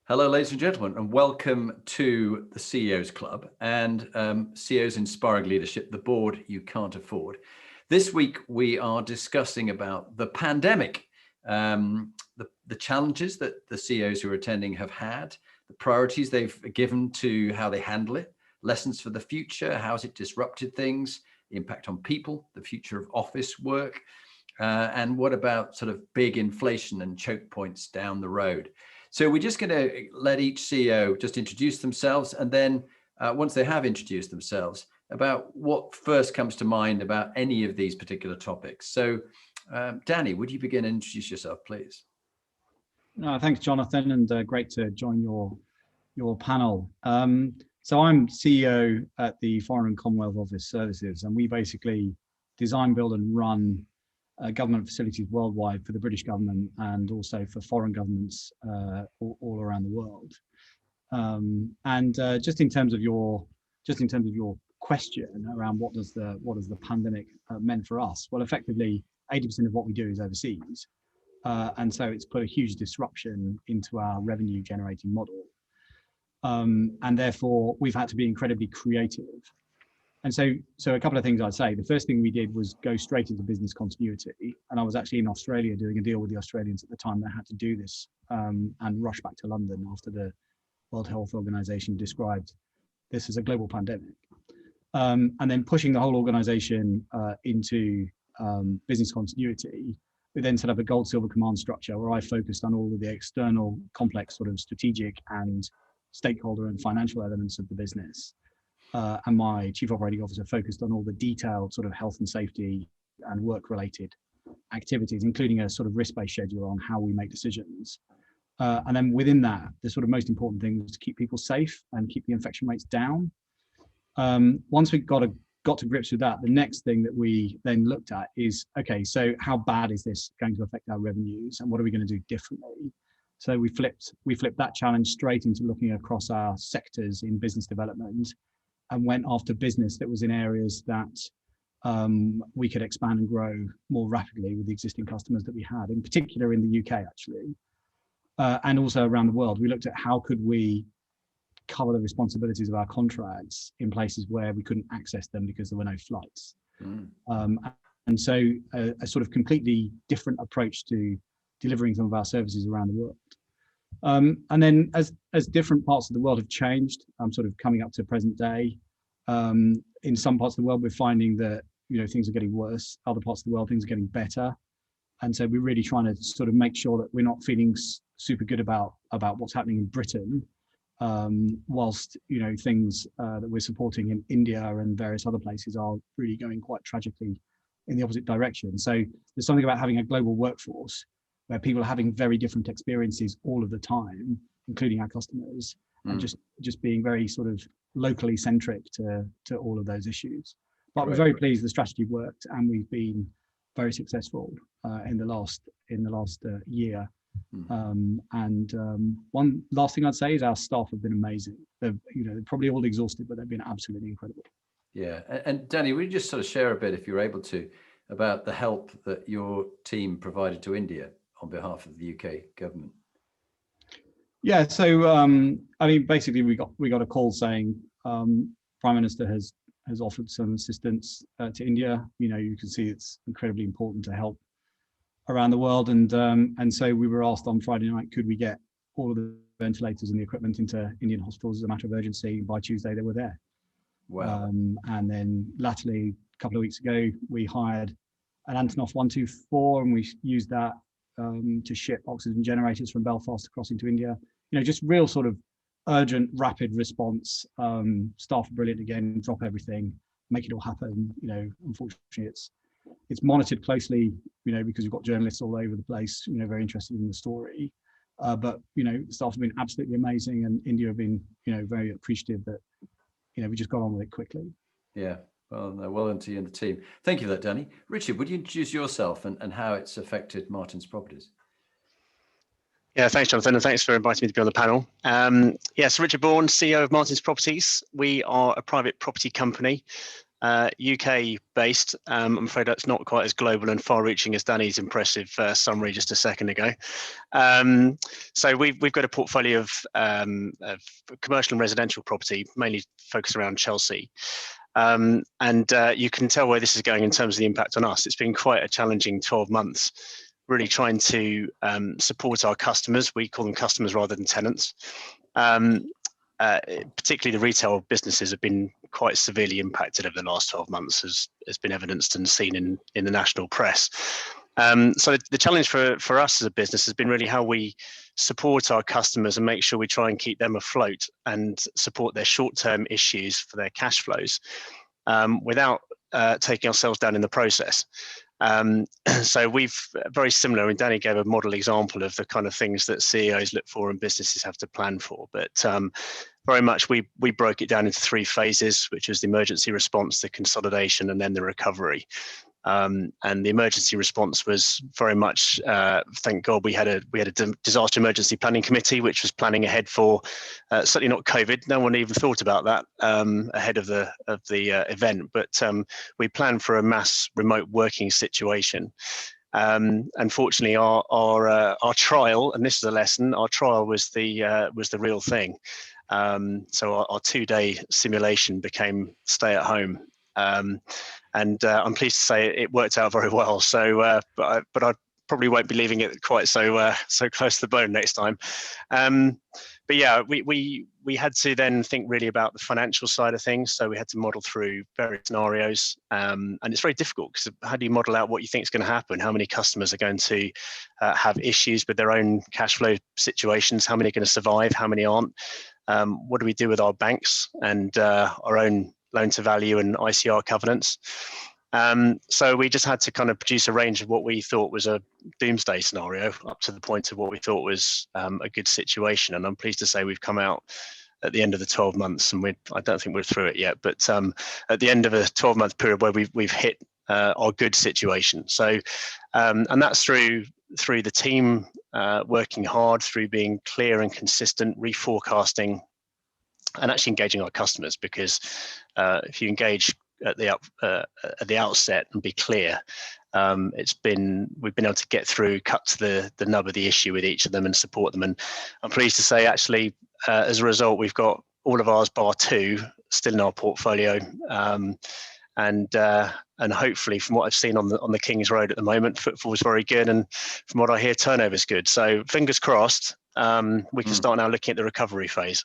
Hello, ladies and gentlemen, and welcome to the CEO's Club and CEOs Inspiring Leadership, the board you can't afford. This week, we are discussing about the pandemic, the challenges that the CEOs who are attending have had, the priorities they've given to how they handle it, lessons for the future, how has it disrupted things, the impact on people, the future of office work, and what about sort of big inflation and choke points down the road. So we're just going to let each CEO just introduce themselves, and then once they have introduced themselves, about what first comes to mind about any of these particular topics. So Danny, would you begin and introduce yourself, please? Thanks, Jonathan, and great to join your panel. So I'm CEO at the Foreign and Commonwealth Office Services, and we basically design, build and run government facilities worldwide for the British government and also for foreign governments all around the world. Just in terms of your question around what does the pandemic meant for us? Well, effectively, 80% of what we do is overseas, and so it's put a huge disruption into our revenue generating model, and therefore we've had to be incredibly creative. And so a couple of things I'd say. The first thing we did was go straight into business continuity. And I was actually in Australia doing a deal with the Australians at the time that had to do this, and rush back to London after the World Health Organization described this as a global pandemic. And then pushing the whole organization into business continuity, we then set up a gold, silver command structure where I focused on all of the external complex sort of strategic and stakeholder and financial elements of the business. And my chief operating officer focused on all the detailed sort of health and safety and work related activities, including a sort of risk-based schedule on how we make decisions. And then within that, the sort of most important thing was to keep people safe and keep the infection rates down. Once we got to grips with that, the next thing that we then looked at is, okay, so how bad is this going to affect our revenues and what are we going to do differently? So we flipped that challenge straight into looking across our sectors in business development, and went after business that was in areas that we could expand and grow more rapidly with the existing customers that we had, in particular in the UK actually, and also around the world. We looked at how could we cover the responsibilities of our contracts in places where we couldn't access them because there were no flights. And so a sort of completely different approach to delivering some of our services around the world. And then as different parts of the world have changed, sort of coming up to present day, in some parts of the world, we're finding that, things are getting worse. Other parts of the world, things are getting better. And so we're really trying to sort of make sure that we're not feeling super good about what's happening in Britain, whilst, things that we're supporting in India and various other places are really going quite tragically in the opposite direction. So there's something about having a global workforce where people are having very different experiences all of the time, including our customers, and just being very sort of locally centric to all of those issues. But we're very pleased the strategy worked, and we've been very successful in the last year. One last thing I'd say is our staff have been amazing. They're probably all exhausted, but they've been absolutely incredible. Yeah, and Danny, would you just sort of share a bit, if you're able to, about the help that your team provided to India on behalf of the UK government? Yeah, so I mean, basically, we got a call saying Prime Minister has offered some assistance to India. You can see it's incredibly important to help around the world, and so we were asked on Friday night, could we get all of the ventilators and the equipment into Indian hospitals as a matter of urgency? By Tuesday, they were there. Wow. And then latterly, a couple of weeks ago, we hired an Antonov 124, and we used that to ship oxygen generators from Belfast across into India. Just real sort of urgent, rapid response. Staff are brilliant again, drop everything, make it all happen. Unfortunately, it's monitored closely, because we've got journalists all over the place, very interested in the story. But staff have been absolutely amazing, and India have been, very appreciative that, we just got on with it quickly. Yeah. Well done to you and the team. Thank you for that, Danny. Richard, would you introduce yourself and how it's affected Martin's Properties? Yeah, thanks, Jonathan, and thanks for inviting me to be on the panel. Yes, Richard Bourne, CEO of Martin's Properties. We are a private property company UK based. I'm afraid that's not quite as global and far reaching as Danny's impressive summary just a second ago. So we've got a portfolio of commercial and residential property, mainly focused around Chelsea. And you can tell where this is going in terms of the impact on us. It's been quite a challenging 12 months, really trying to support our customers. We call them customers rather than tenants. Particularly the retail businesses have been quite severely impacted over the last 12 months, as has been evidenced and seen in the national press. So the challenge for us as a business has been really how we support our customers and make sure we try and keep them afloat and support their short-term issues for their cash flows without taking ourselves down in the process. So we've very similar, and Danny gave a model example of the kind of things that CEOs look for and businesses have to plan for. But very much we broke it down into 3 phases, which was the emergency response, the consolidation, and then the recovery. And the emergency response was very much, thank God, we had a disaster emergency planning committee, which was planning ahead for certainly not COVID. No one even thought about that ahead of the event, but we planned for a mass remote working situation. Unfortunately, our trial, and this is a lesson, our trial was the real thing. So our 2-day simulation became stay at home. And I'm pleased to say it worked out very well. So, but I probably won't be leaving it quite so close to the bone next time. But yeah, we had to then think really about the financial side of things. So we had to model through various scenarios, and it's very difficult because how do you model out what you think is going to happen? How many customers are going to have issues with their own cash flow situations? How many are going to survive? How many aren't? What do we do with our banks and our own loan to value and ICR covenants? So we just had to kind of produce a range of what we thought was a doomsday scenario up to the point of what we thought was a good situation. And I'm pleased to say we've come out at the end of the 12 months, and I don't think we're through it yet, but at the end of a 12-month period where we've hit our good situation. So, and that's through the team working hard, through being clear and consistent, reforecasting, and actually engaging our customers, because if you engage at the outset and be clear, we've been able to get through, cut to the nub of the issue with each of them and support them. And I'm pleased to say, actually, as a result, we've got all of ours bar 2 still in our portfolio, and hopefully, from what I've seen on the King's Road at the moment, footfall is very good, and from what I hear, turnover is good. So fingers crossed, we can start now looking at the recovery phase.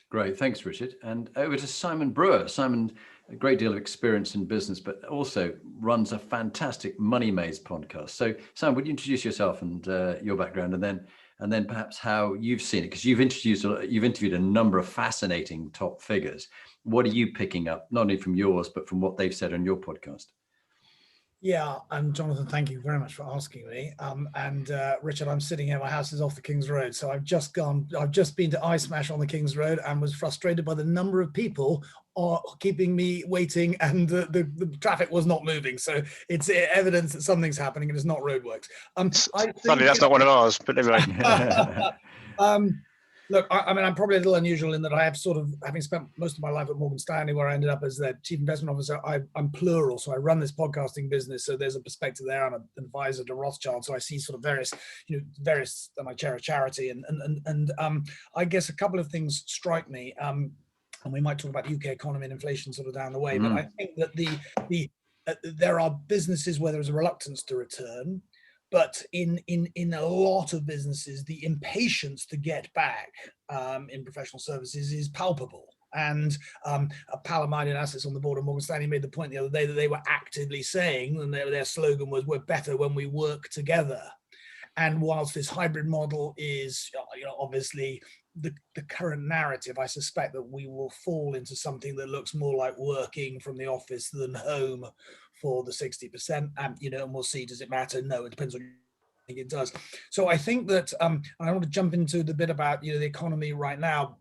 Great, thanks, Richard. And over to Simon Brewer. Simon, a great deal of experience in business, but also runs a fantastic Money Maze podcast. So, Simon, would you introduce yourself and your background, and then perhaps how you've seen it? Because you've interviewed a number of fascinating top figures. What are you picking up, not only from yours, but from what they've said on your podcast? Yeah, Jonathan, thank you very much for asking me. And Richard, I'm sitting here, my house is off the King's Road. So I've just been to Ice Smash on the King's Road and was frustrated by the number of people keeping me waiting, and the traffic was not moving. So it's evidence that something's happening and it's not roadworks. Sadly, that's not one of ours, but anyway. Look, I mean, I'm probably a little unusual in that I have sort of, having spent most of my life at Morgan Stanley, where I ended up as their chief investment officer, I'm plural. So I run this podcasting business. So there's a perspective there. I'm an advisor to Rothschild. So I see sort of various, and I chair a charity. And I guess a couple of things strike me. And we might talk about the UK economy and inflation sort of down the way. But I think that there are businesses where there's a reluctance to return. But in a lot of businesses, the impatience to get back in professional services is palpable. And a pal of mine in assets on the board of Morgan Stanley made the point the other day that they were actively saying, and their slogan was, "We're better when we work together." And whilst this hybrid model is, obviously the current narrative, I suspect that we will fall into something that looks more like working from the office than home for the 60%. And we'll see, does it matter? No, it depends on. I think it does. So I think that I want to jump into the bit about the economy right now,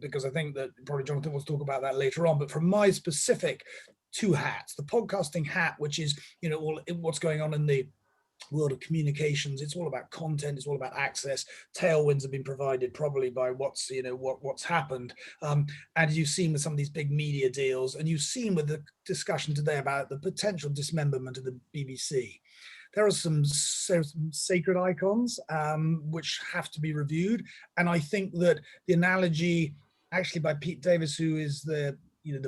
because I think that probably Jonathan will talk about that later on. But from my specific 2 hats, the podcasting hat, which is all what's going on in the world of communications. It's all about content. It's all about access. Tailwinds have been provided probably by what's happened. And you've seen with some of these big media deals, and you've seen with the discussion today about the potential dismemberment of the BBC. There are some sacred icons which have to be reviewed. And I think that the analogy actually by Pete Davis, who is the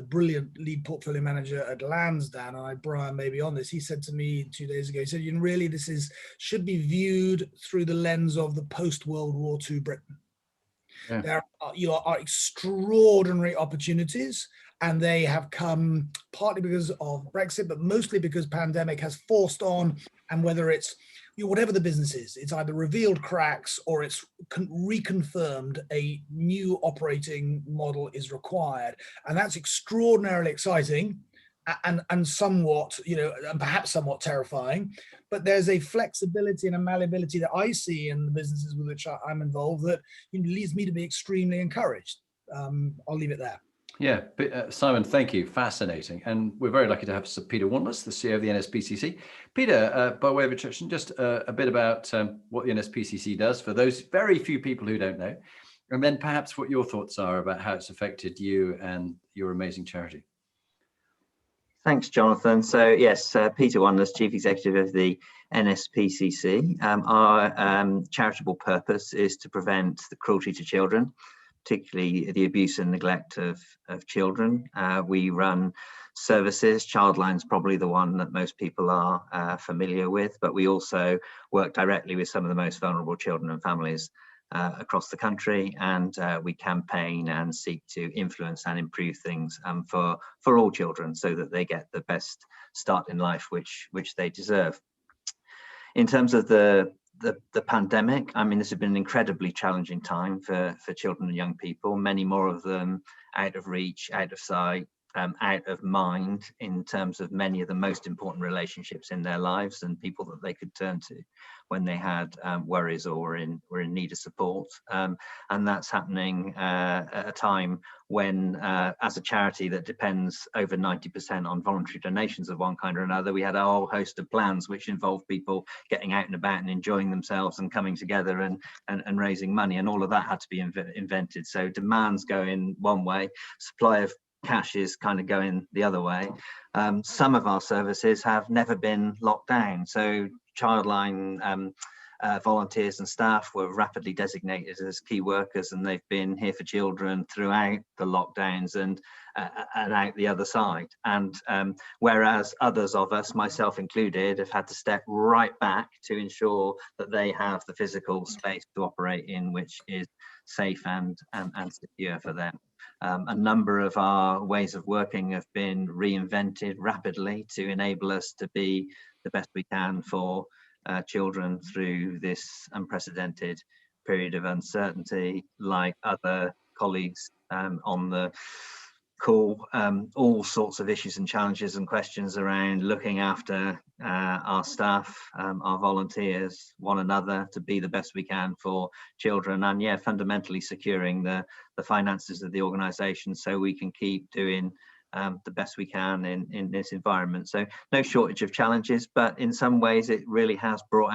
brilliant lead portfolio manager at Lansdowne, and Brian may be on this, he said to me 2 days ago, he said, really, this should be viewed through the lens of the post-World War II Britain. Yeah. There are extraordinary opportunities, and they have come partly because of Brexit, but mostly because pandemic has forced on, and whether it's whatever the business is, it's either revealed cracks or it's reconfirmed a new operating model is required. And that's extraordinarily exciting and somewhat, and perhaps somewhat terrifying. But there's a flexibility and a malleability that I see in the businesses with which I'm involved that leads me to be extremely encouraged. I'll leave it there. Yeah, Simon, thank you. Fascinating. And we're very lucky to have Sir Peter Wanless, the CEO of the NSPCC. Peter, by way of introduction, just a bit about what the NSPCC does for those very few people who don't know, and then perhaps what your thoughts are about how it's affected you and your amazing charity. Thanks, Jonathan. So yes, Peter Wanless, Chief Executive of the NSPCC. Our charitable purpose is to prevent the cruelty to children, particularly the abuse and neglect of children. We run services. Childline's probably the one that most people are familiar with, but we also work directly with some of the most vulnerable children and families across the country, and we campaign and seek to influence and improve things for all children so that they get the best start in life which they deserve. In terms of the pandemic, I mean, this has been an incredibly challenging time for children and young people, many more of them out of reach, out of sight, out of mind in terms of many of the most important relationships in their lives and people that they could turn to when they had worries or were in need of support. And that's happening at a time when, as a charity that depends over 90% on voluntary donations of one kind or another, we had a whole host of plans which involved people getting out and about and enjoying themselves and coming together and raising money, and all of that had to be invented. So demand's going one way, supply of cash is kind of going the other way. Some of our services have never been locked down. So Childline volunteers and staff were rapidly designated as key workers, and they've been here for children throughout the lockdowns and out the other side. And whereas others of us, myself included, have had to step right back to ensure that they have the physical space to operate in which is safe and secure for them. A number of our ways of working have been reinvented rapidly to enable us to be the best we can for children through this unprecedented period of uncertainty. Like other colleagues on the call, all sorts of issues and challenges and questions around looking after our staff, our volunteers, one another, to be the best we can for children, and fundamentally securing the finances of the organisation so we can keep doing the best we can in this environment. So no shortage of challenges, but in some ways it really has brought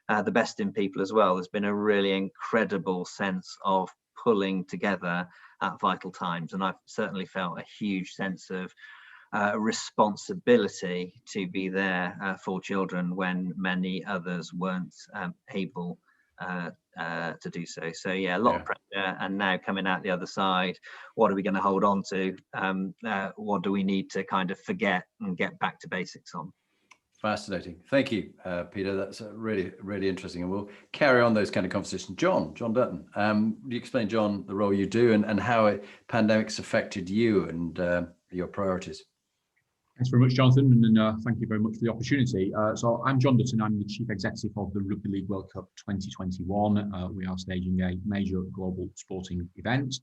out the best in people as well. There's been a really incredible sense of pulling together at vital times, and I've certainly felt a huge sense of responsibility to be there for children when many others weren't able to do so. So a lot of pressure, and now coming out the other side, what are we going to hold on to? What do we need to kind of forget and get back to basics on? Fascinating. Thank you, Peter. That's really, really interesting. And we'll carry on those kind of conversations. Jon Dutton, would you explain, Jon, the role you do and how pandemic's affected you and your priorities? Thanks very much, Jonathan, and thank you very much for the opportunity. So I'm Jon Dutton. I'm the Chief Executive of the Rugby League World Cup 2021. We are staging a major global sporting event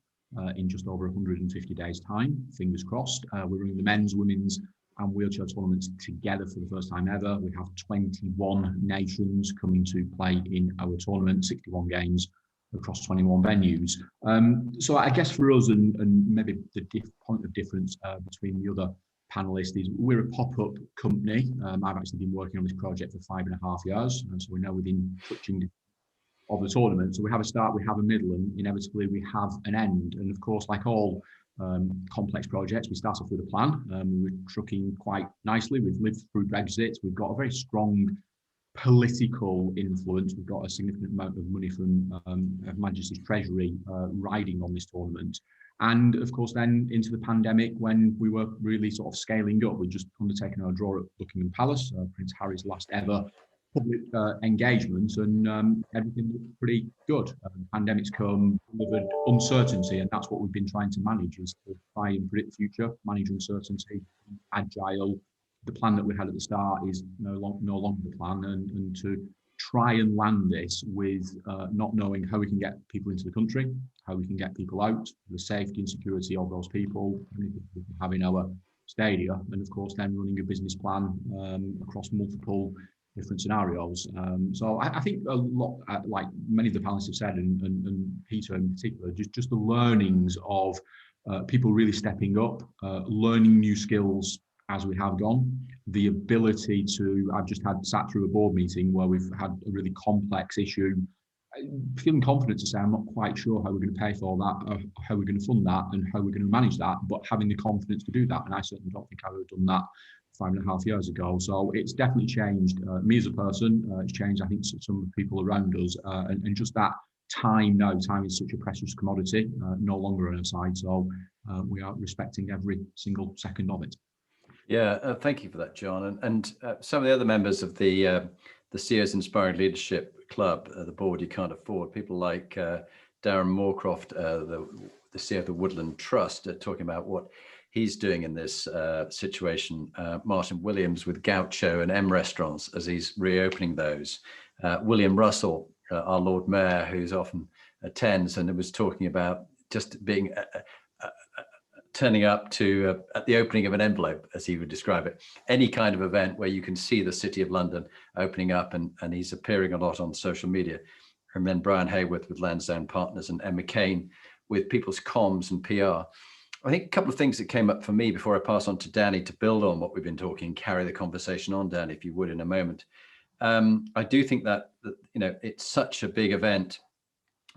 in just over 150 days' time, fingers crossed. We're running the men's, women's and wheelchair tournaments together for the first time ever. We have 21 nations coming to play in our tournament, 61 games across 21 venues. So I guess for us, and maybe the point of difference between the other panelists is we're a pop-up company. I've actually been working on this project for 5.5 years, and so we're now within touching of the tournament. So we have a start, we have a middle, and inevitably we have an end. And of course, like all complex projects, we start off with a plan. We're trucking quite nicely. We've lived through Brexit. We've got a very strong political influence. We've got a significant amount of money from Her Majesty's Treasury riding on this tournament. And of course, then into the pandemic, when we were really sort of scaling up, we'd just undertaken our draw at Buckingham Palace, Prince Harry's last ever public engagement, and everything looked pretty good. Pandemic's come, delivered uncertainty, and that's what we've been trying to manage, is to try and predict the future, manage uncertainty, agile. The plan that we had at the start is no longer the plan, and to try and land this with not knowing how we can get people into the country, how we can get people out, the safety and security of those people, how many people we can have in our stadia, and of course then running a business plan across multiple different scenarios. So I think a lot, like many of the panelists have said, and Peter in particular, just the learnings of people really stepping up, learning new skills as we have gone, the ability to, I've just sat through a board meeting where we've had a really complex issue, feeling confident to say I'm not quite sure how we're going to pay for that, how we're going to fund that, and how we're going to manage that, but having the confidence to do that. And I certainly don't think I would have done that 5.5 years ago. So it's definitely changed me as a person. It's changed, I think, some of the people around us, and just that time now. Time is such a precious commodity, no longer on our side. So we are respecting every single second of it. Yeah, thank you for that, Jon. And some of the other members of the CEO's Inspiring Leadership Club, the board you can't afford, people like Darren Moorcroft, the CEO of the Woodland Trust, talking about what he's doing in this situation. Martin Williams with Gaucho and M Restaurants as he's reopening those. William Russell, our Lord Mayor, who's often attends and was talking about just being turning up to at the opening of an envelope, as he would describe it, any kind of event where you can see the City of London opening up, and he's appearing a lot on social media. And then Brian Hayworth with Lansdowne Partners and Emma Kane with People's Comms and PR. I think a couple of things that came up for me before I pass on to Danny to build on what we've been talking, carry the conversation on, Danny, if you would, in a moment. I do think that it's such a big event.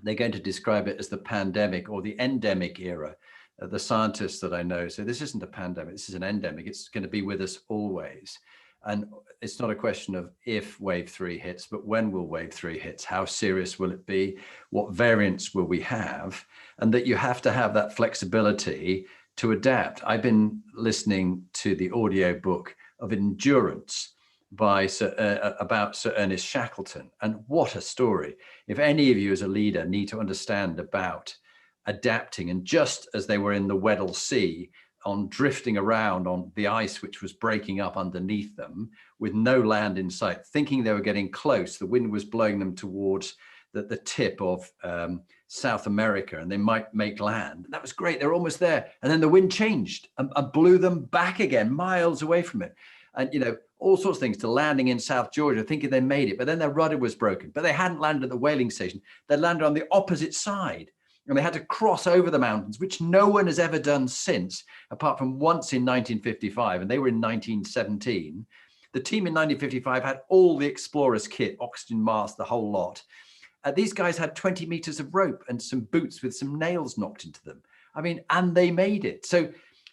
They're going to describe it as the pandemic or the endemic era. The scientists that I know say this isn't a pandemic, this is an endemic. It's going to be with us always. And it's not a question of if wave 3 hits, but when will wave 3 hits? How serious will it be? What variants will we have? And that you have to have that flexibility to adapt. I've been listening to the audio book of Endurance by about Sir Ernest Shackleton. And what a story. If any of you as a leader need to understand about adapting, and just as they were in the Weddell Sea, on drifting around on the ice which was breaking up underneath them with no land in sight, thinking they were getting close, the wind was blowing them towards the tip of South America and they might make land. That was great, they were almost there, and then the wind changed and blew them back again miles away from it, and all sorts of things, to landing in South Georgia thinking they made it, but then their rudder was broken, but they hadn't landed at the whaling station, they landed on the opposite side. And they had to cross over the mountains, which no one has ever done since, apart from once in 1955, and they were in 1917. The team in 1955 had all the explorers kit, oxygen mask, the whole lot. These guys had 20 meters of rope and some boots with some nails knocked into them. I mean, and they made it. So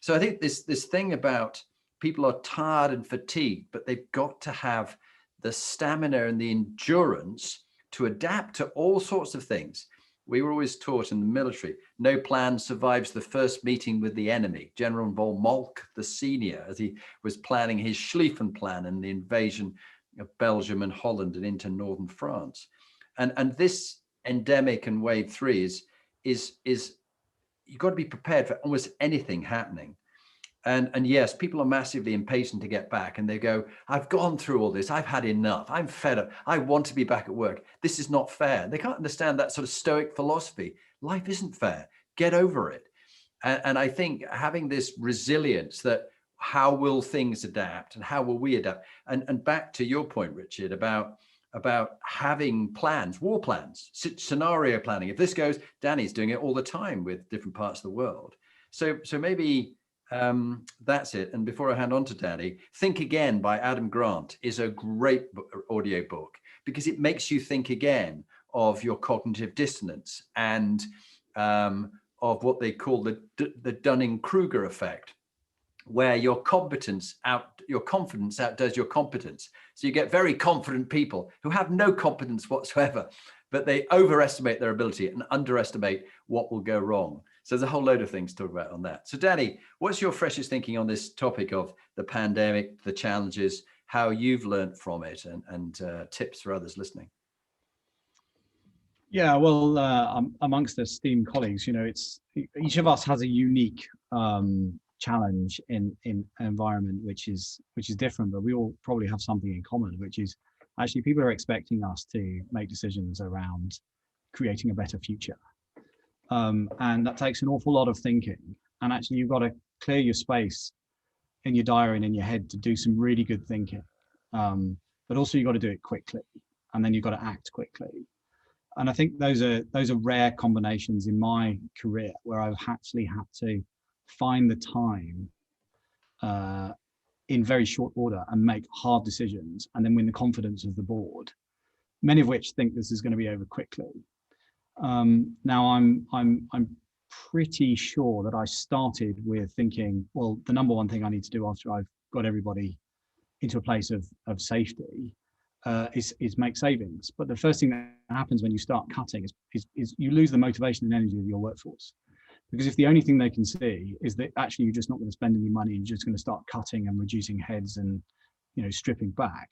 I think this thing about people are tired and fatigued, but they've got to have the stamina and the endurance to adapt to all sorts of things. We were always taught in the military, no plan survives the first meeting with the enemy. General von Moltke, the senior, as he was planning his Schlieffen plan and the invasion of Belgium and Holland and into northern France. And this endemic and wave 3 is you've got to be prepared for almost anything happening. And yes, people are massively impatient to get back, and they go, I've gone through all this, I've had enough, I'm fed up, I want to be back at work. This is not fair. They can't understand that sort of stoic philosophy. Life isn't fair. Get over it. And I think having this resilience, that how will things adapt and how will we adapt? And back to your point, Richard, about having plans, war plans, scenario planning. If this goes, Danny's doing it all the time with different parts of the world. So maybe That's it. And before I hand on to Danny, Think Again by Adam Grant is a great audio book because it makes you think again of your cognitive dissonance and of what they call the Dunning-Kruger effect, where your confidence outdoes your competence. So you get very confident people who have no competence whatsoever, but they overestimate their ability and underestimate what will go wrong. So there's a whole load of things to talk about on that. So Danny, what's your freshest thinking on this topic of the pandemic, the challenges, how you've learned from it, and tips for others listening? Yeah, well, amongst the esteemed colleagues, it's each of us has a unique challenge in an environment which is different, but we all probably have something in common, which is actually people are expecting us to make decisions around creating a better future. And that takes an awful lot of thinking. And actually, you've got to clear your space in your diary and in your head to do some really good thinking. But also, you've got to do it quickly, and then you've got to act quickly. And I think those are rare combinations in my career where I've actually had to find the time in very short order and make hard decisions, and then win the confidence of the board, many of which think this is going to be over quickly. Now I'm pretty sure that I started with thinking, well, the number one thing I need to do after I've got everybody into a place of safety is make savings. But the first thing that happens when you start cutting is you lose the motivation and energy of your workforce. Because if the only thing they can see is that actually you're just not going to spend any money, you're just going to start cutting and reducing heads and stripping back,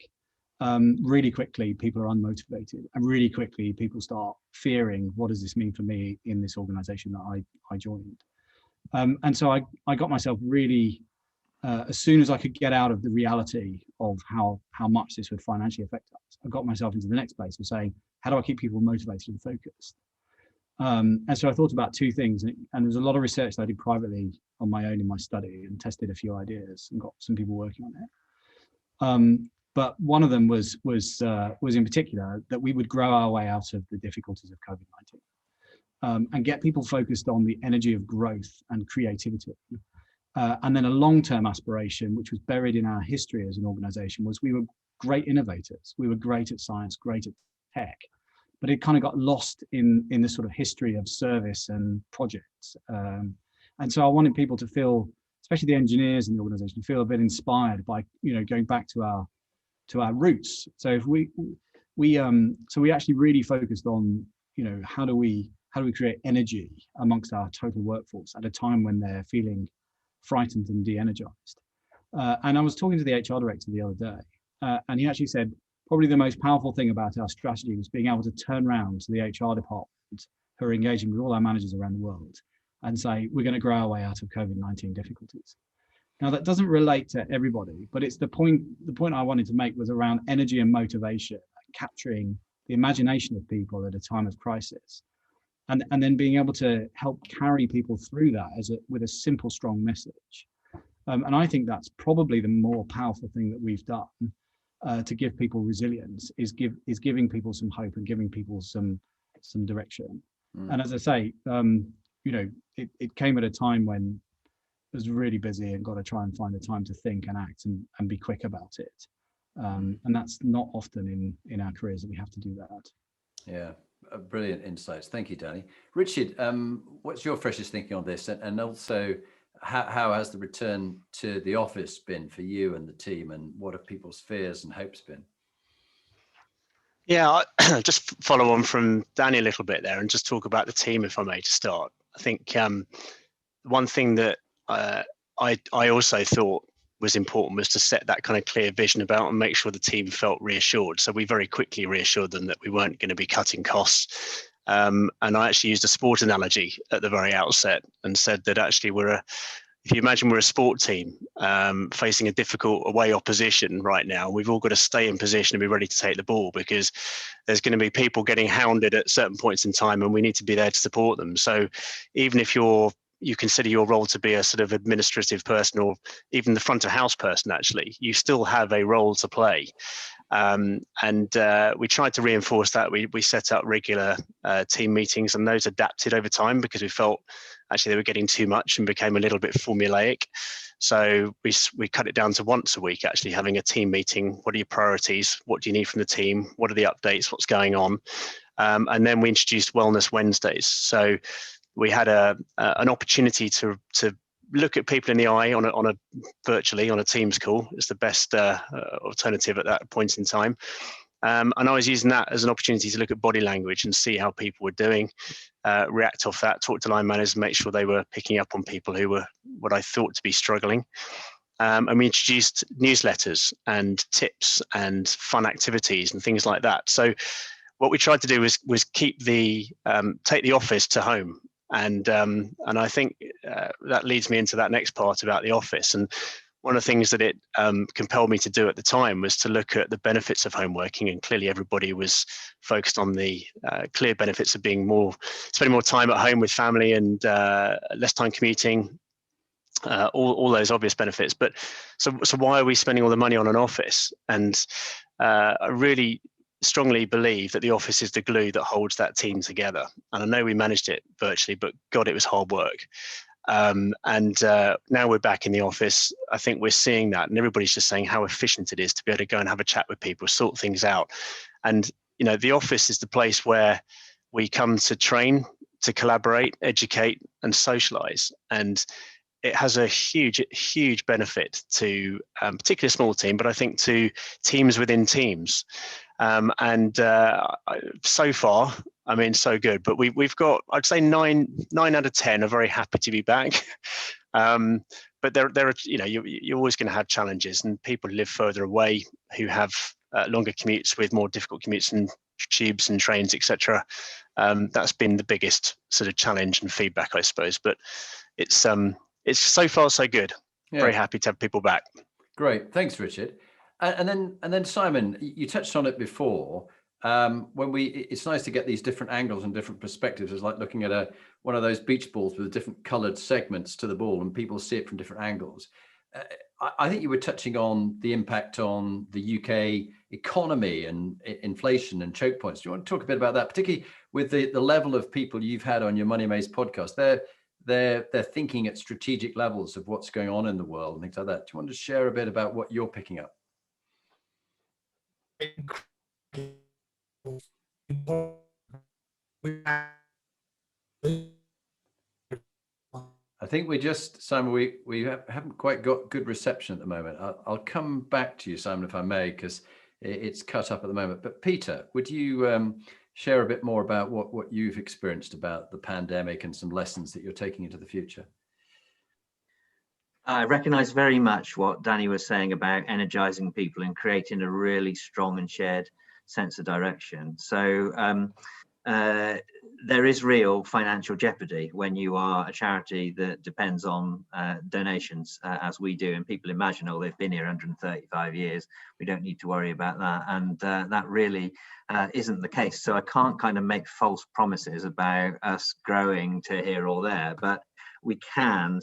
really quickly people are unmotivated, and really quickly people start fearing, what does this mean for me in this organization that I joined? And so I got myself really, as soon as I could get out of the reality of how much this would financially affect us, I got myself into the next place of saying, how do I keep people motivated and focused? And so I thought about two things, and there's a lot of research that I did privately on my own in my study and tested a few ideas and got some people working on it. But one of them was in particular that we would grow our way out of the difficulties of COVID-19 and get people focused on the energy of growth and creativity. And then a long-term aspiration, which was buried in our history as an organization, was we were great innovators. We were great at science, great at tech, but it kind of got lost in the sort of history of service and projects. And so I wanted people to feel, especially the engineers in the organization, to feel a bit inspired by, going back to our roots. So if we actually really focused on, how do we create energy amongst our total workforce at a time when they're feeling frightened and de-energized. And I was talking to the HR director the other day, and he actually said, probably the most powerful thing about our strategy was being able to turn around to the HR department who are engaging with all our managers around the world and say, we're going to grow our way out of COVID-19 difficulties. Now that doesn't relate to everybody, but it's the point I wanted to make was around energy and motivation, capturing the imagination of people at a time of crisis, and then being able to help carry people through that with a simple, strong message. And I think that's probably the more powerful thing that we've done to give people resilience is giving people some hope and giving people some direction. And as I say, it came at a time when it was really busy and got to try and find the time to think and act and be quick about it. And that's not often in our careers that we have to do that. Yeah, brilliant insights. Thank you, Danny. Richard, what's your freshest thinking on this? And also, how has the return to the office been for you and the team, and what have people's fears and hopes been? Yeah, I'll just follow on from Danny a little bit there and just talk about the team, if I may, to start. I think one thing that I also thought was important was to set that kind of clear vision about and make sure the team felt reassured. So we very quickly reassured them that we weren't going to be cutting costs. And I actually used a sport analogy at the very outset and said that actually if you imagine we're a sport team facing a difficult away opposition right now, we've all got to stay in position and be ready to take the ball, because there's going to be people getting hounded at certain points in time and we need to be there to support them. So even if you consider your role to be a sort of administrative person or even the front of house person, actually, you still have a role to play. We tried to reinforce that. We set up regular team meetings, and those adapted over time because we felt actually they were getting too much and became a little bit formulaic. So we cut it down to once a week, actually having a team meeting. What are your priorities? What do you need from the team? What are the updates? What's going on? And then we introduced Wellness Wednesdays. So we had an opportunity to look at people in the eye on a virtually on a Teams call. It's the best alternative at that point in time. And I was using that as an opportunity to look at body language and see how people were doing, react off that, talk to line managers, make sure they were picking up on people who were what I thought to be struggling. And we introduced newsletters and tips and fun activities and things like that. So what we tried to do was keep take the office to home. And I think that leads me into that next part about the office. And one of the things that it compelled me to do at the time was to look at the benefits of home working, and clearly everybody was focused on the clear benefits of spending more time at home with family and less time commuting, all those obvious benefits. But so why are we spending all the money on an office? And I really strongly believe that the office is the glue that holds that team together. And I know we managed it virtually, but God, it was hard work. Now we're back in the office. I think we're seeing that, and everybody's just saying how efficient it is to be able to go and have a chat with people, sort things out. And the office is the place where we come to train, to collaborate, educate, and socialize. And it has a huge benefit to particularly a small team, but I think to teams within teams. So far, I mean, so good. But we've got, I'd say, 9 out of 10 are very happy to be back. But there are, you're always going to have challenges, and people who live further away, who have longer commutes with more difficult commutes and tubes and trains, etc. That's been the biggest sort of challenge and feedback, I suppose. But it's so far so good. Yeah. Very happy to have people back. Great, thanks, Richard. And then Simon, you touched on it before. It's nice to get these different angles and different perspectives. It's like looking at one of those beach balls with different coloured segments to the ball, and people see it from different angles. I think you were touching on the impact on the UK economy and inflation and choke points. Do you want to talk a bit about that, particularly with the level of people you've had on your Money Maze podcast? They're thinking at strategic levels of what's going on in the world and things like that. Do you want to share a bit about what you're picking up? I think Simon, we haven't quite got good reception at the moment. I'll come back to you, Simon, if I may, because it's cut up at the moment. But Peter, would you share a bit more about what you've experienced about the pandemic and some lessons that you're taking into the future? I recognise very much what Danny was saying about energising people and creating a really strong and shared sense of direction. So there is real financial jeopardy when you are a charity that depends on donations, as we do. And people imagine, oh, they've been here 135 years, we don't need to worry about that. And that really isn't the case. So I can't kind of make false promises about us growing to here or there, but we can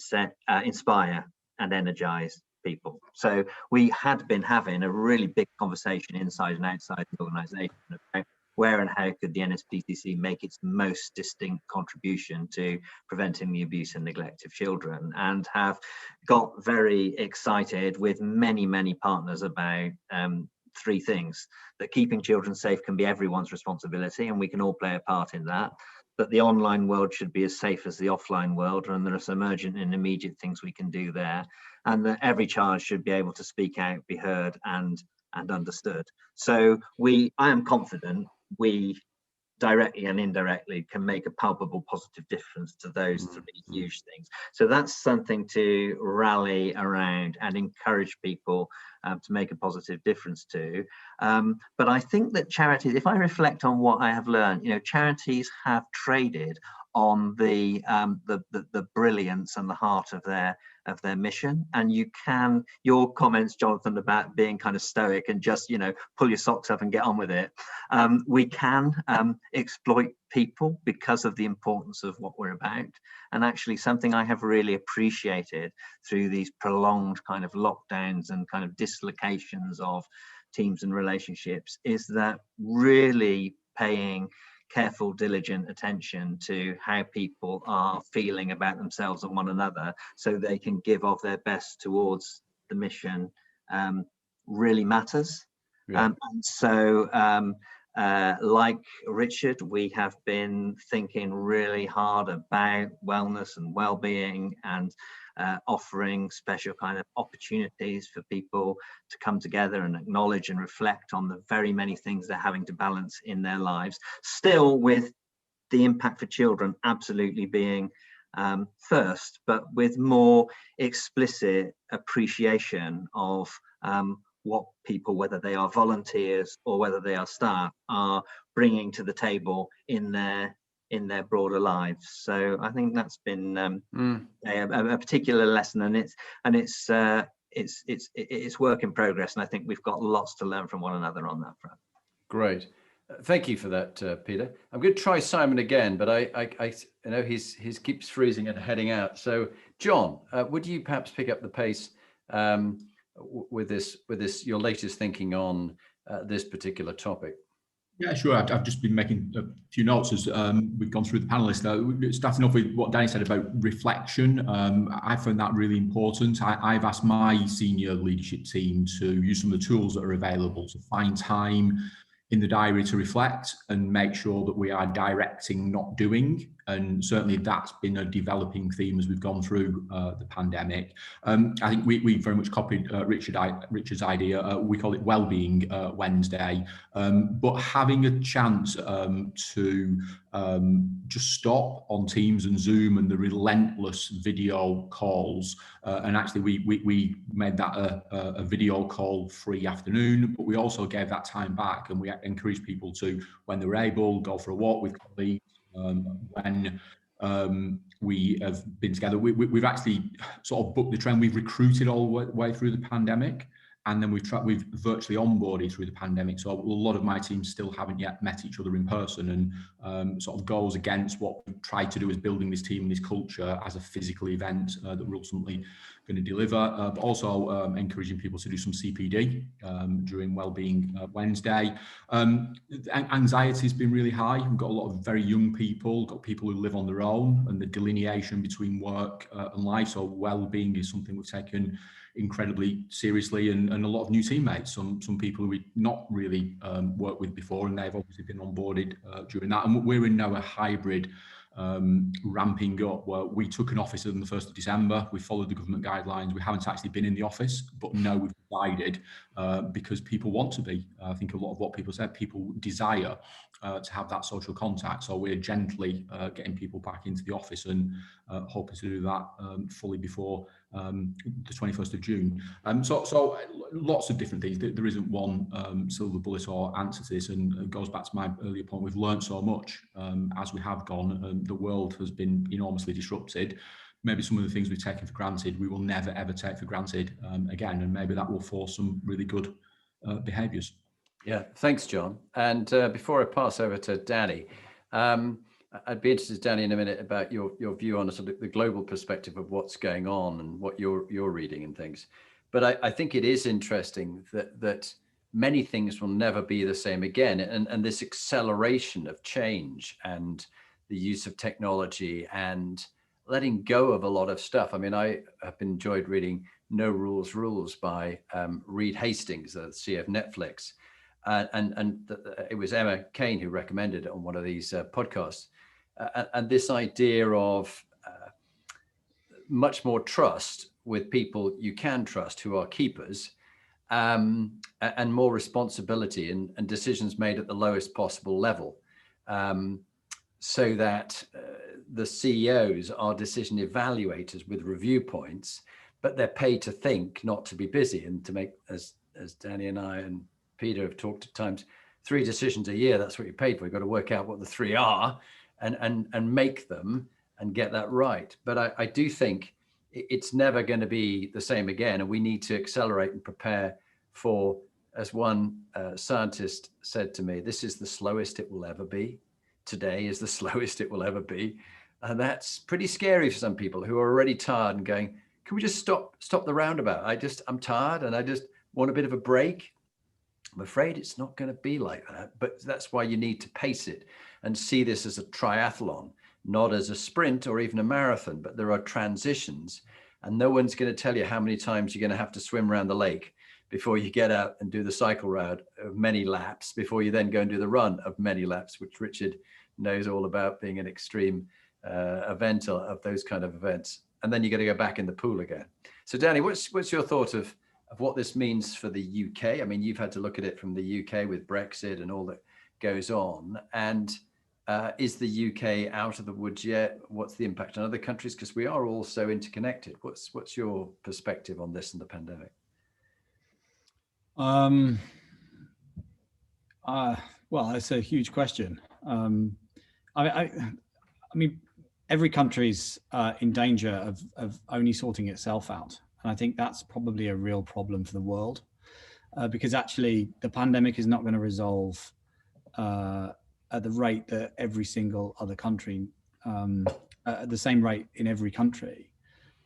inspire and energize people. So we had been having a really big conversation inside and outside the organisation about where and how could the NSPCC make its most distinct contribution to preventing the abuse and neglect of children, and have got very excited with many partners about 3 things: that keeping children safe can be everyone's responsibility, and we can all play a part in that; that the online world should be as safe as the offline world, and there are some urgent and immediate things we can do there; and that every child should be able to speak out, be heard and understood. So I am confident we directly and indirectly can make a palpable positive difference to those 3 huge things. So that's something to rally around and encourage people to make a positive difference to. But I think that charities, if I reflect on what I have learned, charities have traded on the brilliance and the heart of their mission. And your comments, Jonathan, about being kind of stoic and just pull your socks up and get on with it. We can exploit people because of the importance of what we're about. And actually, something I have really appreciated through these prolonged kind of lockdowns and kind of dislocations of teams and relationships is that really paying careful, diligent attention to how people are feeling about themselves and one another, so they can give of their best towards the mission, really matters. Yeah. And so like Richard, we have been thinking really hard about wellness and well-being, and offering special kind of opportunities for people to come together and acknowledge and reflect on the very many things they're having to balance in their lives, still with the impact for children absolutely being first, but with more explicit appreciation of what people, whether they are volunteers or whether they are staff, are bringing to the table in their broader lives. So I think that's been a particular lesson, and it's work in progress, and I think we've got lots to learn from one another on that front. Great. Thank you for that, Peter. I'm going to try Simon again, but I know he's keeps freezing and heading out. So Jon, would you perhaps pick up the pace with this your latest thinking on this particular topic? Yeah, sure. I've just been making a few notes as we've gone through the panelists. Starting off with what Danny said about reflection, I found that really important. I've asked my senior leadership team to use some of the tools that are available to find time in the diary to reflect and make sure that we are directing, not doing. And certainly that's been a developing theme as we've gone through the pandemic. I think we very much copied Richard's idea. We call it Wellbeing Wednesday, but having a chance to just stop on Teams and Zoom and the relentless video calls. And actually we made that a video call free afternoon, but we also gave that time back, and we encouraged people to, when they were able, go for a walk with colleagues. When we have been together, we've actually sort of booked the trend. We've recruited all the way through the pandemic, and then we've virtually onboarded through the pandemic. So a lot of my team still haven't yet met each other in person, and sort of goes against what we've tried to do, is building this team and this culture as a physical event that we're ultimately going to deliver, but also encouraging people to do some CPD during Wellbeing Wednesday. Anxiety has been really high. We've got a lot of very young people, got people who live on their own, and the delineation between work and life. So wellbeing is something we've taken incredibly seriously, and a lot of new teammates, some people who we've not really worked with before, and they've obviously been onboarded during that. And we're in now a hybrid ramping up, where we took an office on the 1st of December. We followed the government guidelines. We haven't actually been in the office, but now we've decided because people want to be. I think a lot of what people said, people desire to have that social contact. So we're gently getting people back into the office, and hoping to do that fully before the 21st of June. So lots of different things. There isn't one silver bullet or answer to this, and it goes back to my earlier point. We've learned so much as we have gone. The world has been enormously disrupted. Maybe some of the things we've taken for granted, we will never ever take for granted again, and maybe that will force some really good behaviours. Yeah, thanks, Jon. And before I pass over to Danny, I'd be interested, Danny, in a minute about your view on sort of the global perspective of what's going on and what you're reading and things. But I think it is interesting that many things will never be the same again, and this acceleration of change and the use of technology and letting go of a lot of stuff. I mean, I have enjoyed reading No Rules by Reed Hastings, the CEO of Netflix. It was Emma Kane who recommended it on one of these podcasts. And this idea of much more trust with people you can trust, who are keepers, and more responsibility and decisions made at the lowest possible level, so that the CEOs are decision evaluators with review points, but they're paid to think, not to be busy, and to make, as Danny and I and Peter have talked at times, 3 decisions a year. That's what you're paid for. You've got to work out what the 3 are and make them and get that right. But I do think it's never going to be the same again, and we need to accelerate and prepare for, as one scientist said to me, this is the slowest it will ever be. Today is the slowest it will ever be. And that's pretty scary for some people who are already tired and going, can we just stop the roundabout? I'm tired and I just want a bit of a break. I'm afraid it's not going to be like that, but that's why you need to pace it and see this as a triathlon, not as a sprint or even a marathon, but there are transitions, and no one's going to tell you how many times you're going to have to swim around the lake before you get out and do the cycle route of many laps, before you then go and do the run of many laps, which Richard knows all about, being an extreme event of those kind of events. And then you got to go back in the pool again. So Danny, what's your thought of what this means for the UK? I mean, you've had to look at it from the UK with Brexit and all that goes on. And is the UK out of the woods yet? What's the impact on other countries? Because we are all so interconnected. What's your perspective on this and the pandemic? Well, it's a huge question. I mean, every country's in danger of only sorting itself out. And I think that's probably a real problem for the world, because actually the pandemic is not going to resolve at the rate that every single other country, at the same rate in every country.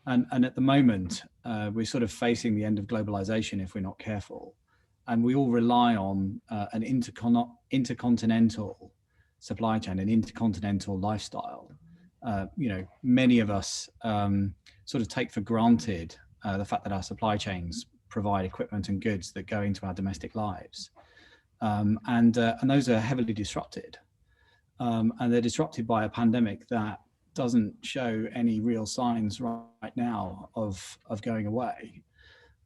And at the moment, we're sort of facing the end of globalization if we're not careful. And we all rely on an intercontinental supply chain, an intercontinental lifestyle. Many of us sort of take for granted the fact that our supply chains provide equipment and goods that go into our domestic lives. And those are heavily disrupted. And they're disrupted by a pandemic that doesn't show any real signs right now of going away.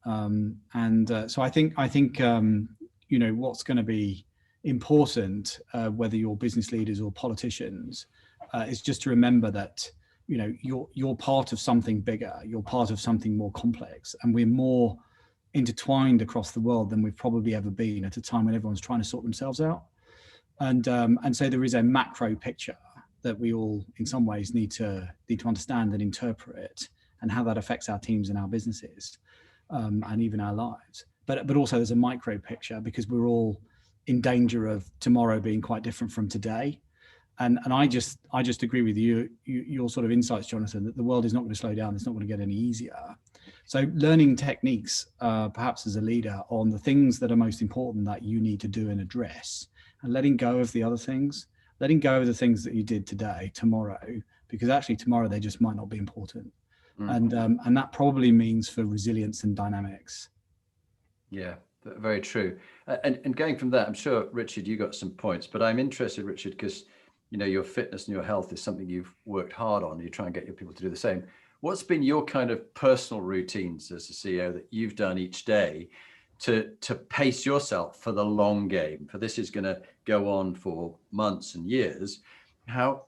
So I think what's going to be important, whether you're business leaders or politicians, is just to remember that you're part of something bigger, you're part of something more complex, and we're more intertwined across the world than we've probably ever been at a time when everyone's trying to sort themselves out. And so there is a macro picture that we all, in some ways, need to understand and interpret, and how that affects our teams and our businesses, and even our lives. But also there's a micro picture, because we're all in danger of tomorrow being quite different from today. And I just agree with your sort of insights, Jonathan, that the world is not going to slow down. It's not going to get any easier. So learning techniques, perhaps as a leader, on the things that are most important that you need to do and address, and letting go of the other things, letting go of the things that you did today, tomorrow, because actually tomorrow they just might not be important. And that probably means for resilience and dynamics. Yeah, very true. And going from that, I'm sure, Richard, you got some points, but I'm interested, Richard, because your fitness and your health is something you've worked hard on. You try and get your people to do the same. What's been your kind of personal routines as a CEO that you've done each day to pace yourself for the long game? For this is going to go on for months and years. How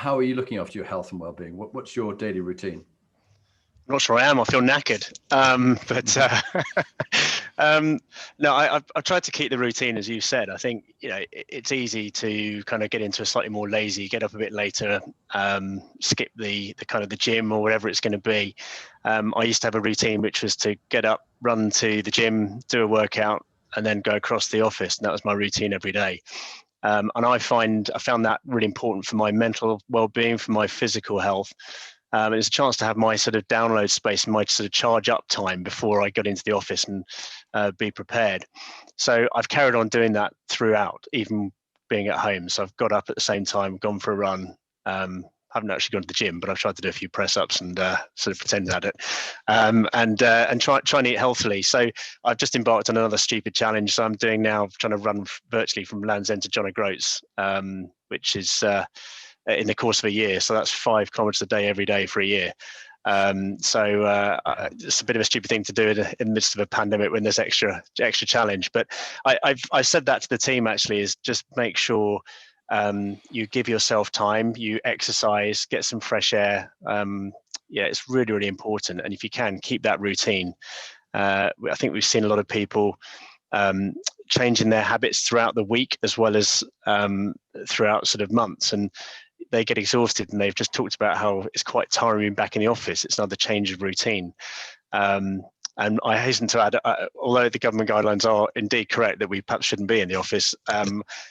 are you looking after your health and well-being? What's your daily routine? I'm not sure I am. I feel knackered. No, I've tried to keep the routine, as you said. I think it's easy to kind of get into a slightly more lazy, get up a bit later, skip the kind of the gym or whatever it's going to be. I used to have a routine which was to get up, run to the gym, do a workout, and then go across the office. And that was my routine every day. And I found that really important for my mental well-being, for my physical health. And it's a chance to have my sort of download space and my sort of charge up time before I got into the office and be prepared. So I've carried on doing that throughout, even being at home. So I've got up at the same time, gone for a run. Haven't actually gone to the gym, but I've tried to do a few press ups and sort of pretend at it, and try and eat healthily. So I've just embarked on another stupid challenge. So I'm doing now, trying to run virtually from Land's End to John O'Groats, which is in the course of a year. So that's 5 kilometers a day, every day for a year. So it's a bit of a stupid thing to do in the midst of a pandemic when there's extra challenge. But I said that to the team, actually, is just make sure you give yourself time, you exercise, get some fresh air. It's really, really important. And if you can, keep that routine. I think we've seen a lot of people changing their habits throughout the week as well as throughout sort of months, and they get exhausted, and they've just talked about how it's quite tiring back in the office. It's another change of routine. And I hasten to add, although the government guidelines are indeed correct that we perhaps shouldn't be in the office,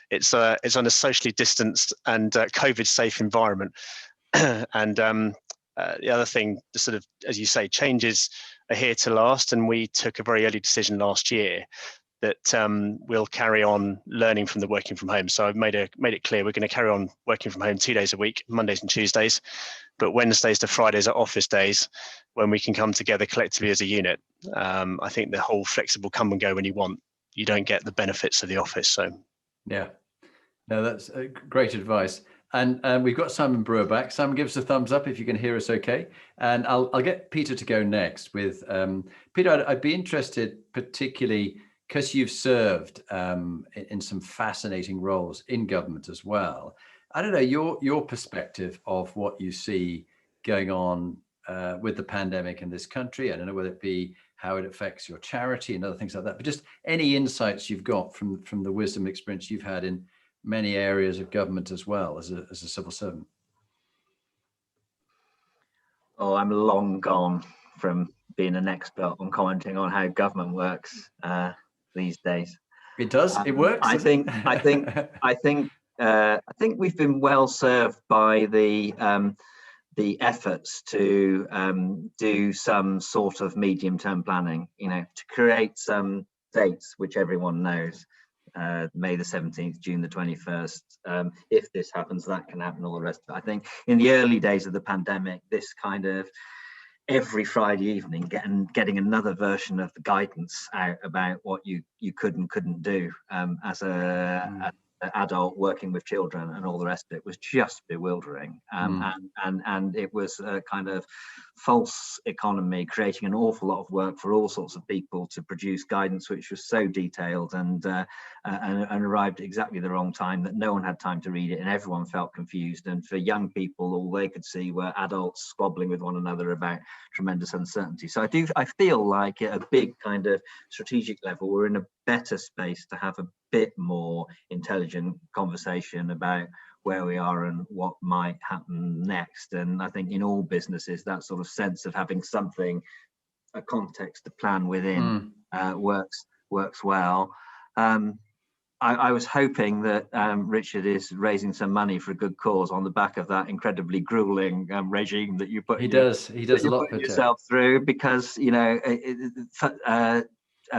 it's on a socially distanced and COVID-safe environment. And the other thing, the sort of, as you say, changes are here to last. And we took a very early decision last year that we'll carry on learning from the working from home. So I've made it clear we're going to carry on working from home 2 days a week, Mondays and Tuesdays, but Wednesdays to Fridays are office days when we can come together collectively as a unit. I think the whole flexible come and go when you want, you don't get the benefits of the office. So yeah, no, that's great advice. And we've got Simon Brewer back. Simon, give us a thumbs up if you can hear us okay. And I'll get Peter to go next with, Peter, I'd be interested particularly because you've served in some fascinating roles in government as well. I don't know, your perspective of what you see going on with the pandemic in this country. I don't know whether it be how it affects your charity and other things like that, but just any insights you've got from the wisdom and experience you've had in many areas of government as well as a civil servant. Oh, I'm long gone from being an expert on commenting on how government works these days. It does. It works. I think we've been well served by the efforts to do some sort of medium-term planning. To create some dates which everyone knows. May the 17th, June the 21st. If this happens, that can happen, all the rest of it. I think in the early days of the pandemic, this kind of every Friday evening getting another version of the guidance out about what you could and couldn't do as an adult working with children and all the rest of it was just bewildering. And it was a kind of false economy, creating an awful lot of work for all sorts of people to produce guidance which was so detailed and arrived at exactly the wrong time that no one had time to read it and everyone felt confused. And for young people, all they could see were adults squabbling with one another about tremendous uncertainty. So I feel like at a big kind of strategic level, we're in a better space to have a bit more intelligent conversation about where we are and what might happen next. And I think in all businesses, that sort of sense of having something, a context to plan within works well. I was hoping that Richard is raising some money for a good cause on the back of that incredibly grueling regime that you put. He does a lot yourself through, because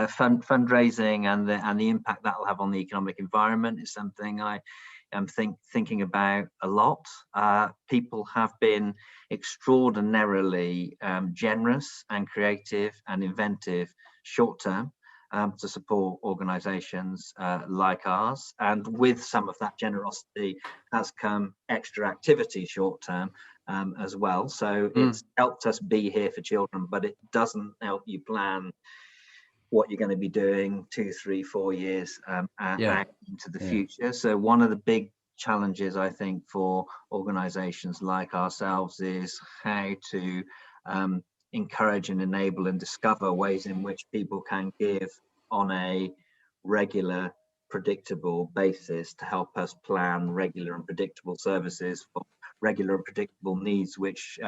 fundraising and the impact that will have on the economic environment is something I am thinking about a lot. People have been extraordinarily generous and creative and inventive short term to support organisations like ours, and with some of that generosity has come extra activity short term as well. So it's helped us be here for children, but it doesn't help you plan what you're going to be doing 2, 3, 4 years out into the future. So one of the big challenges, I think, for organizations like ourselves is how to encourage and enable and discover ways in which people can give on a regular, predictable basis to help us plan regular and predictable services for regular and predictable needs which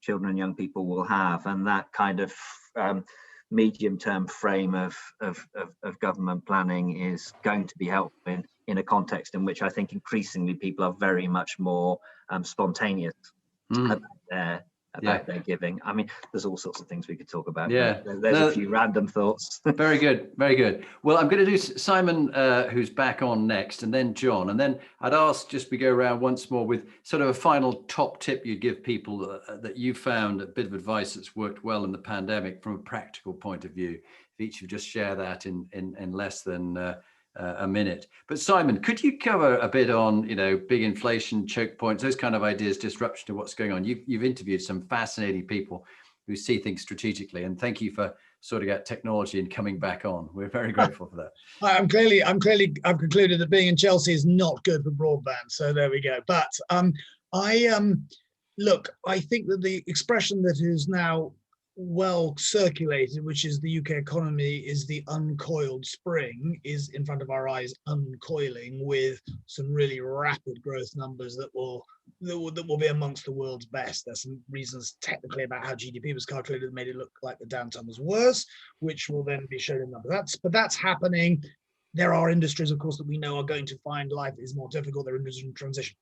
children and young people will have. And that kind of medium-term frame of government planning is going to be helpful in a context in which I think increasingly people are very much more spontaneous about their giving. I mean, there's all sorts of things we could talk about. Yeah, there's a few random thoughts. Very good, very good. Well, I'm going to do Simon, who's back on next, and then Jon, and then I'd ask just we go around once more with sort of a final top tip you'd give people that you found, a bit of advice that's worked well in the pandemic from a practical point of view. If each of you just share that in less than a minute. But Simon, could you cover a bit on, big inflation, choke points, those kind of ideas, disruption to what's going on? You've interviewed some fascinating people who see things strategically, and thank you for sorting out technology and coming back on. We're very grateful for that. I've concluded that being in Chelsea is not good for broadband. So there we go. But look, I think that the expression that is now well circulated, which is the UK economy is the uncoiled spring, is in front of our eyes uncoiling with some really rapid growth numbers that will be amongst the world's best. There's some reasons technically about how GDP was calculated that made it look like the downturn was worse, which will then be shown in numbers. But that's happening. There are industries, of course, that we know are going to find life is more difficult. They're in transition.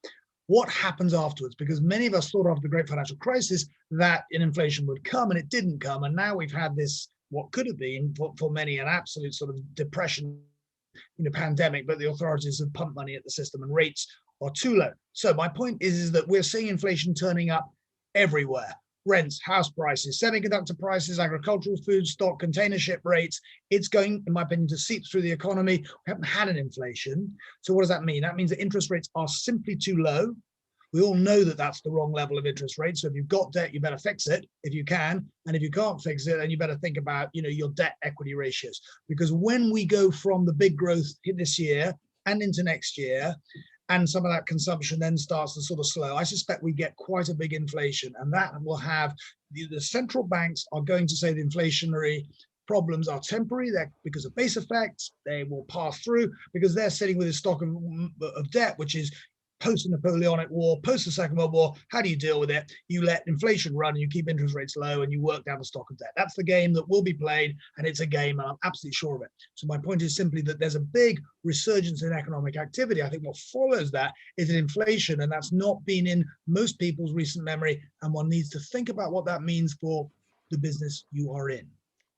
What happens afterwards? Because many of us thought after the great financial crisis that an inflation would come, and it didn't come. And now we've had this what could have been for many an absolute sort of depression, pandemic, but the authorities have pumped money at the system and rates are too low. So my point is that we're seeing inflation turning up everywhere. Rents, house prices, semiconductor prices, agricultural food stock, container ship rates. It's going, in my opinion, to seep through the economy. We haven't had an inflation. So what does that mean? That means that interest rates are simply too low. We all know that that's the wrong level of interest rate. So if you've got debt, you better fix it if you can. And if you can't fix it, then you better think about, your debt equity ratios. Because when we go from the big growth this year and into next year, and some of that consumption then starts to sort of slow, I suspect we get quite a big inflation, and that will have the central banks are going to say the inflationary problems are temporary. They're because of base effects. They will pass through because they're sitting with a stock of debt, which is post the Napoleonic War, post the Second World War. How do you deal with it? You let inflation run and you keep interest rates low and you work down the stock of debt. That's the game that will be played, and it's a game, and I'm absolutely sure of it. So my point is simply that there's a big resurgence in economic activity. I think what follows that is an inflation, and that's not been in most people's recent memory, and one needs to think about what that means for the business you are in.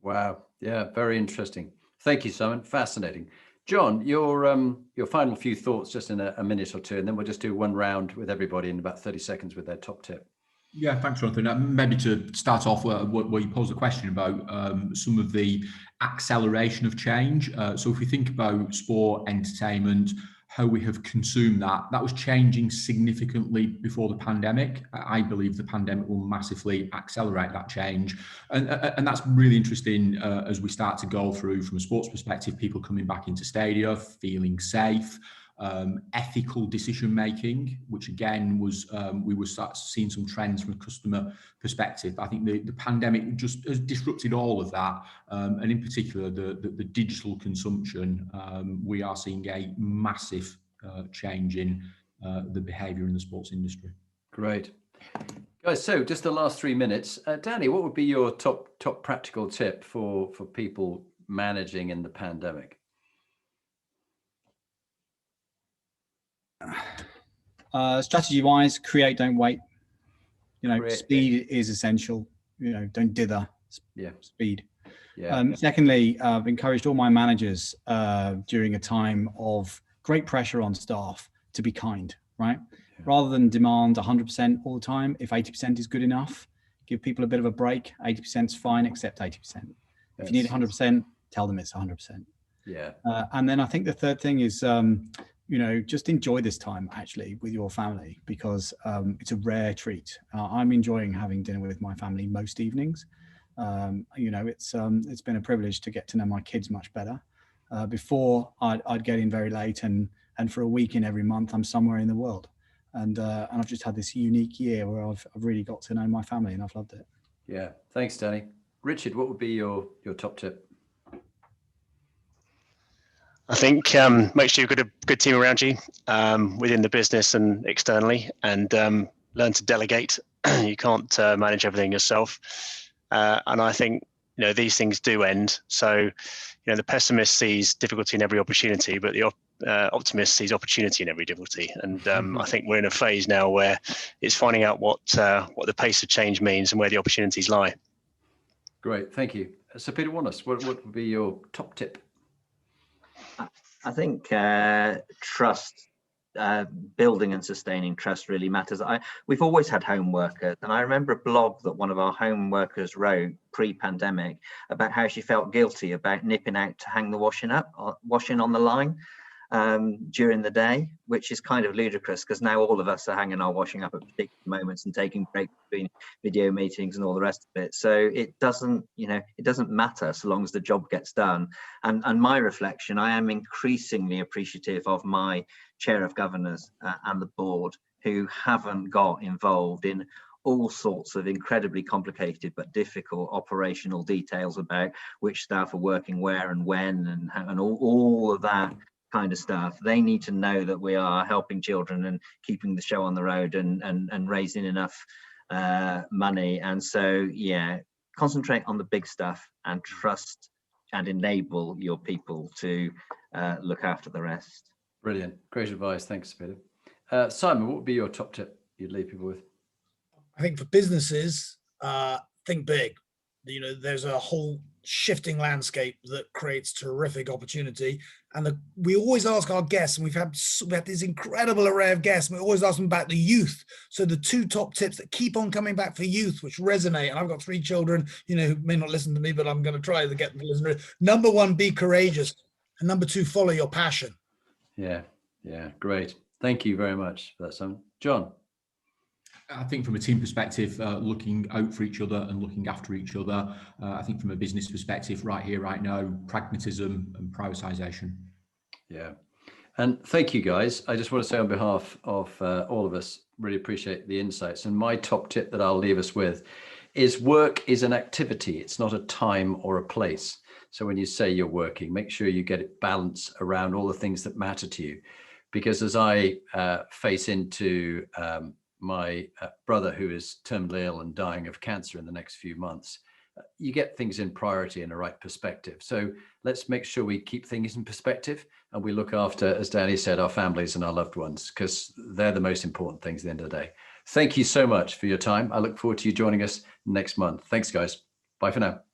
Wow. Yeah, very interesting. Thank you, Simon. Fascinating. Jon, your final few thoughts just in a minute or two, and then we'll just do one round with everybody in about 30 seconds with their top tip. Yeah, thanks, Jonathan. Maybe to start off where you posed a question about some of the acceleration of change. So if we think about sport, entertainment, how we have consumed that was changing significantly before the pandemic. I believe the pandemic will massively accelerate that change. And that's really interesting as we start to go through, from a sports perspective, people coming back into stadia, feeling safe, ethical decision making, which again was we were seeing some trends from a customer perspective. I think the pandemic just has disrupted all of that, and in particular the digital consumption. We are seeing a massive change in the behaviour in the sports industry. Great, guys. So just the last 3 minutes, Danny, what would be your top practical tip for people managing in the pandemic? Strategy wise, create, don't wait. Create. Speed is essential. Don't dither. Yeah. Speed. Yeah. Secondly, I've encouraged all my managers during a time of great pressure on staff to be kind, right? Yeah. Rather than demand 100% all the time, if 80% is good enough, give people a bit of a break. 80% is fine, accept 80%. If you need 100%, tell them it's 100%. Yeah. And then I think the third thing is, just enjoy this time actually with your family, because it's a rare treat. I'm enjoying having dinner with my family most evenings. It's been a privilege to get to know my kids much better. Before I'd get in very late, and for a week in every month I'm somewhere in the world, and I've just had this unique year where I've really got to know my family, and I've loved it. Yeah, thanks, Danny. Richard, what would be your top tip? I think make sure you've got a good team around you within the business and externally, and learn to delegate. You can't manage everything yourself. And I think these things do end. So the pessimist sees difficulty in every opportunity, but the optimist sees opportunity in every difficulty. And I think we're in a phase now where it's finding out what the pace of change means and where the opportunities lie. Great, thank you. So Peter Wallace, what would be your top tip? I think trust, building and sustaining trust really matters. We've always had home workers, and I remember a blog that one of our home workers wrote pre-pandemic about how she felt guilty about nipping out to hang the washing on the line during the day, which is kind of ludicrous because now all of us are hanging our washing up at particular moments and taking breaks between video meetings and all the rest of it. So it doesn't matter so long as the job gets done. And my reflection, I am increasingly appreciative of my chair of governors and the board, who haven't got involved in all sorts of incredibly complicated but difficult operational details about which staff are working where and when and all of that kind of stuff. They need to know that we are helping children and keeping the show on the road and raising enough money. And so, yeah, concentrate on the big stuff and trust and enable your people to look after the rest. Brilliant. Great advice. Thanks, Peter. Simon, what would be your top tip you'd leave people with? I think for businesses, think big. You know, there's a whole shifting landscape that creates terrific opportunity. And we always ask our guests, and we've had this incredible array of guests, and we always ask them about the youth. So the 2 top tips that keep on coming back for youth, which resonate, and I've got 3 children, you know, who may not listen to me, but I'm going to try to get them to listen. Number 1, be courageous. And number 2, follow your passion. Yeah, great. Thank you very much for that, Simon. Jon? I think from a team perspective, looking out for each other and looking after each other. I think from a business perspective, right here, right now, pragmatism and prioritisation. Yeah. And thank you, guys. I just want to say on behalf of all of us, really appreciate the insights. And my top tip that I'll leave us with is work is an activity. It's not a time or a place. So when you say you're working, make sure you get it balanced around all the things that matter to you. Because as I face into my brother who is terminally ill and dying of cancer in the next few months, you get things in priority in the right perspective. So let's make sure we keep things in perspective and we look after, as Danny said, our families and our loved ones, because they're the most important things at the end of the day. Thank you so much for your time. I look forward to you joining us next month. Thanks, guys. Bye for now.